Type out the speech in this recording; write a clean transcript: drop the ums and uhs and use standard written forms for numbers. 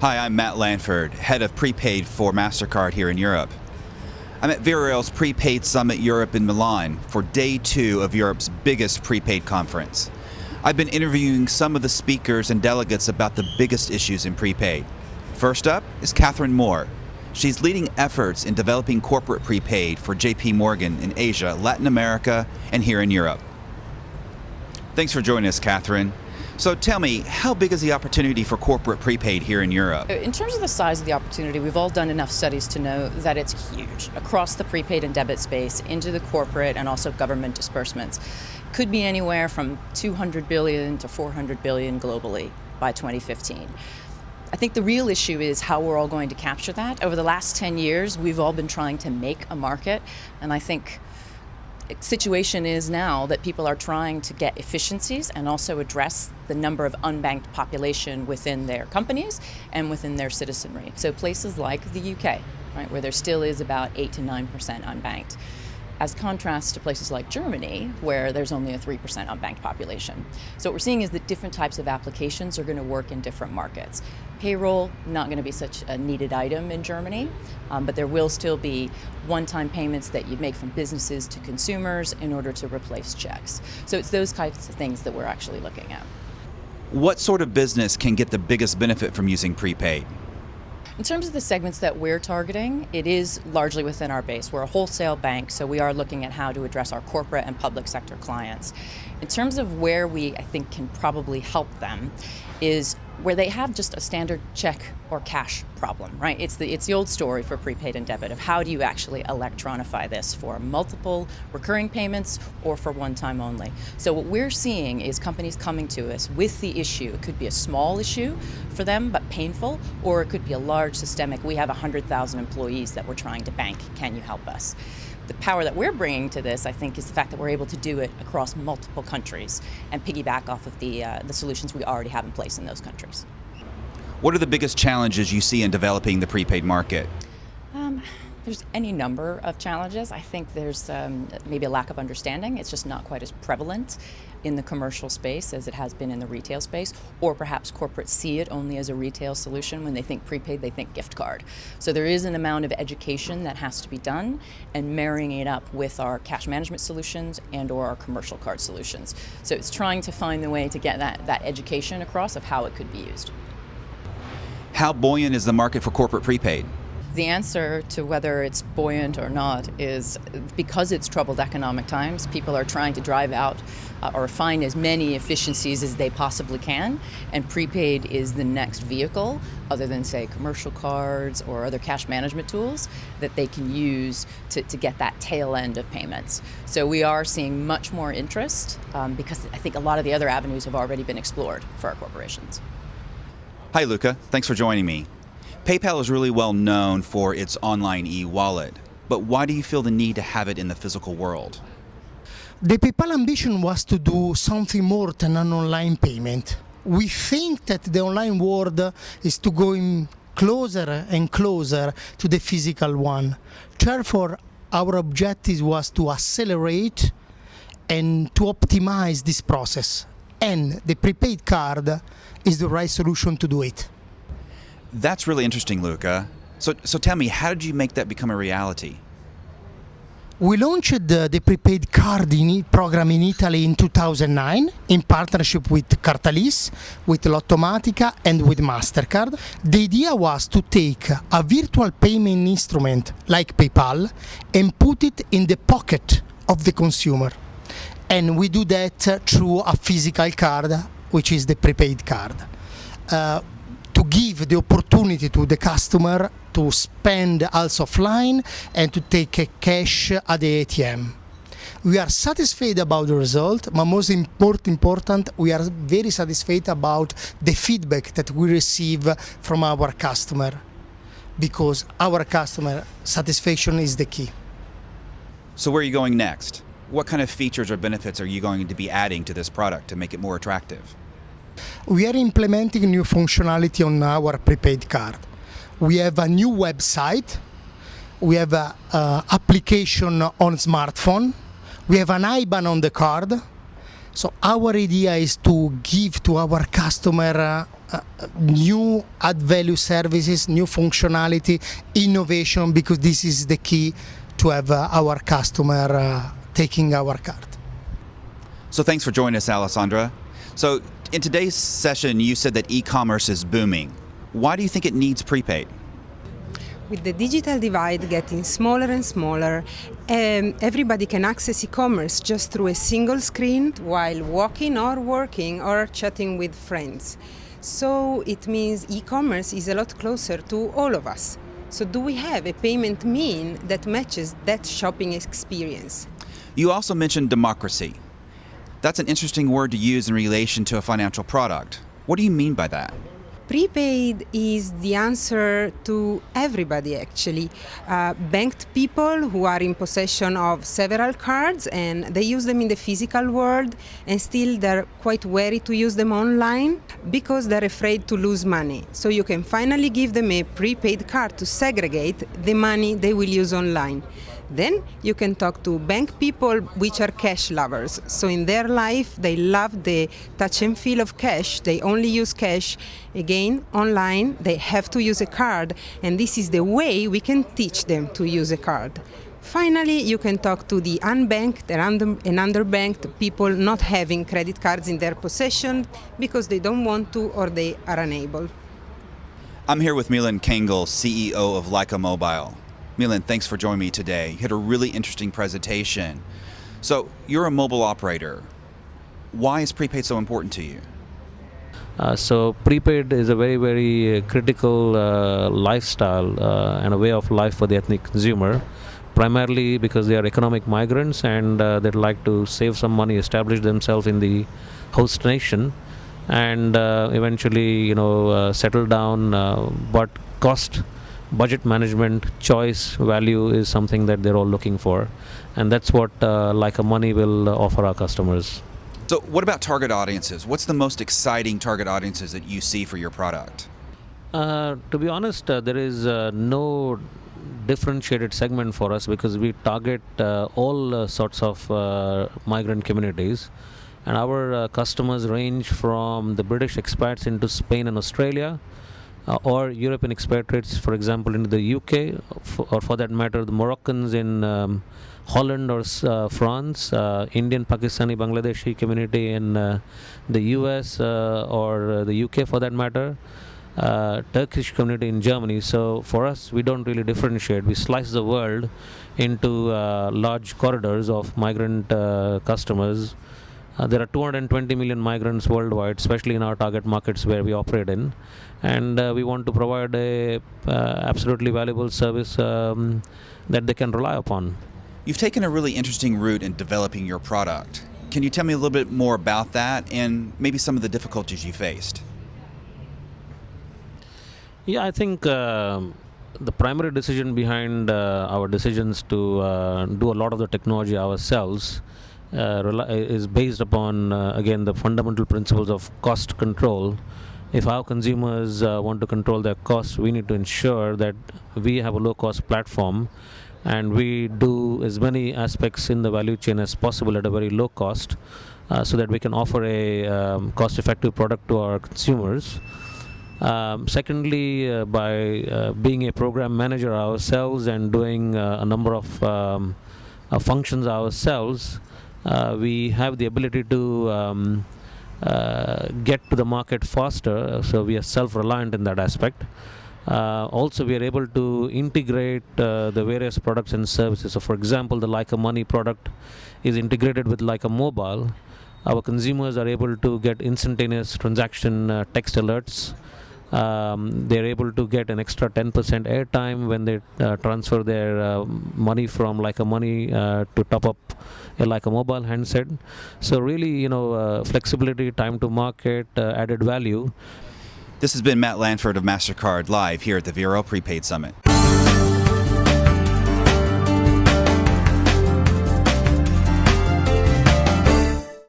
Hi, I'm Matt Lanford, head of Prepaid for MasterCard here in Europe. I'm at Verail's Prepaid Summit Europe in Milan for day 2 of Europe's biggest prepaid conference. I've been interviewing some of the speakers and delegates about the biggest issues in prepaid. First up is Catherine Moore. She's leading efforts in developing corporate prepaid for JP Morgan in Asia, Latin America, and here in Europe. Thanks for joining us, Catherine. So tell me, how big is the opportunity for corporate prepaid here in Europe? In terms of the size of the opportunity, we've all done enough studies to know that it's huge across the prepaid and debit space into the corporate and also government disbursements. Could be anywhere from 200 billion to 400 billion globally by 2015. I think the real issue is how we're all going to capture that. Over the last 10 years, we've all been trying to make a market, and I think the situation is now that people are trying to get efficiencies and also address the number of unbanked population within their companies and within their citizenry. So places like the UK, right, where there still is about 8 to 9% unbanked, as contrast to places like Germany, where there's only a 3% unbanked population. So what we're seeing is that different types of applications are going to work in different markets. Payroll, not going to be such a needed item in Germany, but there will still be one-time payments that you'd make from businesses to consumers in order to replace checks. So it's those types of things that we're actually looking at. What sort of business can get the biggest benefit from using prepaid? In terms of the segments that we're targeting, it is largely within our base. We're a wholesale bank, so we are looking at how to address our corporate and public sector clients. In terms of where we, I think, can probably help them is where they have just a standard check or cash problem, right? It's the old story for prepaid and debit of how do you actually electronify this for multiple recurring payments or for one time only. So what we're seeing is companies coming to us with the issue. It could be a small issue for them, but painful, or it could be a large systemic. We have 100,000 employees that we're trying to bank. Can you help us? The power that we're bringing to this, I think, is the fact that we're able to do it across multiple countries and piggyback off of the solutions we already have in place in those countries. What are the biggest challenges you see in developing the prepaid market? There's any number of challenges. I think there's maybe a lack of understanding. It's just not quite as prevalent in the commercial space as it has been in the retail space, or perhaps corporates see it only as a retail solution. When they think prepaid, they think gift card. So there is an amount of education that has to be done and marrying it up with our cash management solutions and or our commercial card solutions. So it's trying to find the way to get that education across of how it could be used. How buoyant is the market for corporate prepaid? The answer to whether it's buoyant or not is because it's troubled economic times, people are trying to drive out or find as many efficiencies as they possibly can, and prepaid is the next vehicle, other than, say, commercial cards or other cash management tools, that they can use to get that tail end of payments. So we are seeing much more interest because I think a lot of the other avenues have already been explored for our corporations. Hi, Luca. Thanks for joining me. PayPal is really well known for its online e-wallet, but why do you feel the need to have it in the physical world? The PayPal ambition was to do something more than an online payment. We think that the online world is to going closer and closer to the physical one. Therefore, our objective was to accelerate and to optimize this process. And the prepaid card is the right solution to do it. That's really interesting, Luca. So tell me, how did you make that become a reality? We launched the prepaid card program in Italy in 2009 in partnership with Cartalis, with Lottomatica and with MasterCard. The idea was to take a virtual payment instrument like PayPal and put it in the pocket of the consumer. And we do that through a physical card, which is the prepaid card. To give the opportunity to the customer to spend also offline and to take cash at the ATM. We are satisfied about the result, but most important, we are very satisfied about the feedback that we receive from our customer, because our customer satisfaction is the key. So where are you going next? What kind of features or benefits are you going to be adding to this product to make it more attractive? We are implementing new functionality on our prepaid card. We have a new website, we have an application on smartphone, we have an IBAN on the card, So our idea is to give to our customer new add value services, new functionality, innovation, because this is the key to have our customer taking our card. So thanks for joining us, Alessandra. So in today's session, you said that e-commerce is booming. Why do you think it needs prepaid? With the digital divide getting smaller and smaller, everybody can access e-commerce just through a single screen while walking or working or chatting with friends. So it means e-commerce is a lot closer to all of us. So do we have a payment mean that matches that shopping experience? You also mentioned democracy. That's an interesting word to use in relation to a financial product. What do you mean by that? Prepaid is the answer to everybody, actually. Banked people who are in possession of several cards and they use them in the physical world, and still they're quite wary to use them online because they're afraid to lose money. So you can finally give them a prepaid card to segregate the money they will use online. Then you can talk to bank people which are cash lovers. So in their life, they love the touch and feel of cash. They only use cash. Again, online, they have to use a card. And this is the way we can teach them to use a card. Finally, you can talk to the unbanked and underbanked people not having credit cards in their possession because they don't want to or they are unable. I'm here with Milan Kengel, CEO of Leica Mobile. Milan, thanks for joining me today. You had a really interesting presentation. So you're a mobile operator. Why is prepaid so important to you? So prepaid is a very, very critical lifestyle and a way of life for the ethnic consumer, primarily because they are economic migrants and they'd like to save some money, establish themselves in the host nation, and eventually, settle down. But cost, budget management, choice, value is something that they're all looking for, and that's what Leica Money will offer our customers. So what about target audiences? What's the most exciting target audiences that you see for your product? To be honest, there is no differentiated segment for us because we target all sorts of migrant communities, and our customers range from the British expats into Spain and Australia, or European expatriates, for example, into the UK, or for that matter, the Moroccans in Holland or France, Indian, Pakistani, Bangladeshi community in the US or the UK for that matter, Turkish community in Germany. So for us, we don't really differentiate. We slice the world into large corridors of migrant customers. There are 220 million migrants worldwide, especially in our target markets where we operate in, and we want to provide a absolutely valuable service that they can rely upon. You've taken a really interesting route in developing your product. Can you tell me a little bit more about that and maybe some of the difficulties you faced? Yeah, I think the primary decision behind our decisions to do a lot of the technology ourselves is based upon, again, the fundamental principles of cost control. If our consumers want to control their costs, we need to ensure that we have a low-cost platform and we do as many aspects in the value chain as possible at a very low cost so that we can offer a cost-effective product to our consumers. Secondly, by being a program manager ourselves and doing a number of functions ourselves, we have the ability to get to the market faster, so we are self-reliant in that aspect. Also, we are able to integrate the various products and services. So, for example, the Leica Money product is integrated with Leica Mobile. Our consumers are able to get instantaneous transaction text alerts. They're able to get an extra 10% airtime when they transfer their money from Leica Money to top up a Leica Mobile handset. So really, flexibility, time to market, added value. This has been Matt Lanford of MasterCard live here at the Vero Prepaid Summit.